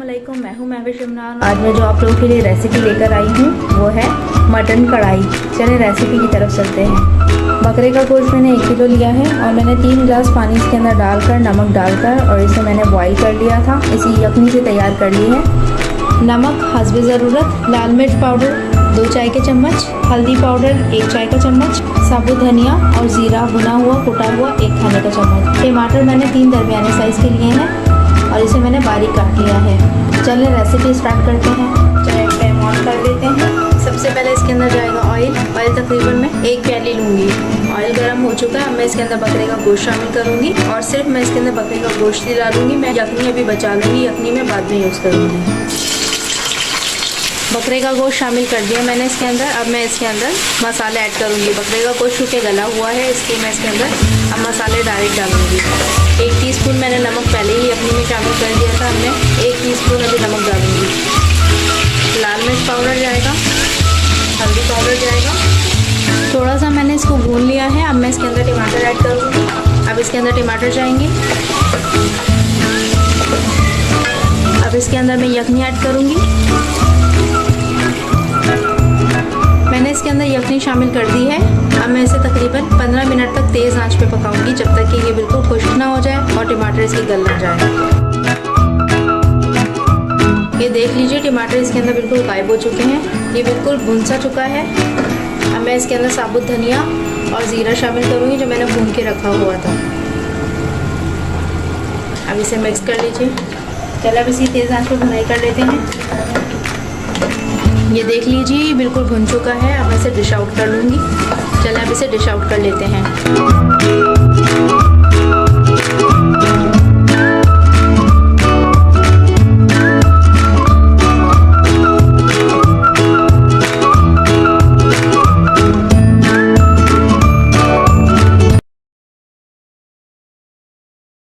अस्सलामुअलैकुम, मैं हूँ महविश इमरान। आज मैं जो आप लोगों के लिए रेसिपी लेकर आई हूँ वो है मटन कढ़ाई। चलिए रेसिपी की तरफ चलते हैं। बकरे का गोश्त मैंने 1 किलो लिया है और मैंने 3 गिलास पानी इसके अंदर डालकर, नमक डालकर और इसे मैंने बॉईल कर लिया था। इसी यखनी से तैयार कर ली है। नमक हस्बे ज़रूरत, लाल मिर्च पाउडर 2 चाय के चम्मच, हल्दी पाउडर 1 चाय का चम्मच, साबुत धनिया और ज़ीरा भुना हुआ कुटा हुआ 1 खाने का चम्मच। टमाटर मैंने 3 दरमियाने साइज़ के लिए हैं और इसे मैंने बारीक काट लिया है। चलिए रेसिपी स्टार्ट करते हैं। चाय फ्लेम ऑन कर लेते हैं। सबसे पहले इसके अंदर जाएगा ऑयल तकरीबन मैं 1 प्याली लूँगी। ऑयल गर्म हो चुका है। अब मैं इसके अंदर बकरे का गोश्त शामिल करूँगी और सिर्फ मैं इसके अंदर बकरे का गोश्त ही डालूँगी। मैं यखनी अभी बचा लूँगी, यखनी मैं बाद में यूज़ करूँगी। बकरे का गोश्त शामिल कर दिया मैंने इसके अंदर। अब मैं इसके अंदर मसाले ऐड करूँगी। बकरे का गोश्त चूँकि गला हुआ है इसलिए मैं इसके अंदर अब मसाले डायरेक्ट डालूँगी। 1 टीस्पून मैंने नमक पहले ही अपनी में शामिल कर दिया था। अब मैं 1 टीस्पून अभी नमक डालूँगी। लाल मिर्च पाउडर जाएगा, हल्दी पाउडर जाएगा। थोड़ा सा मैंने इसको भून लिया है। अब मैं इसके अंदर टमाटर ऐड करूँगी। अब इसके अंदर टमाटर जाएंगे। अब इसके अंदर मैं यखनी ऐड करूँगी। मैंने इसके अंदर यखनी शामिल कर दी है। अब मैं इसे तकरीबन 15 मिनट तक तेज़ आंच पे पकाऊंगी, जब तक कि ये बिल्कुल खुश्क ना हो जाए और टमाटर इसके गल ना जाए। ये देख लीजिए टमाटर इसके अंदर बिल्कुल गायब हो चुके हैं। ये बिल्कुल भुन सा चुका है। अब मैं इसके अंदर साबुत धनिया और ज़ीरा शामिल करूँगी जो मैंने भून के रखा हुआ था। अब इसे मिक्स कर लीजिए। चलो अब इसी तेज़ आंच पे भुनाई कर लेते हैं। ये देख लीजिए बिल्कुल भुन चुका है। अब मैं इसे डिश आउट कर लूँगी। चलिए अब इसे डिश आउट कर लेते हैं।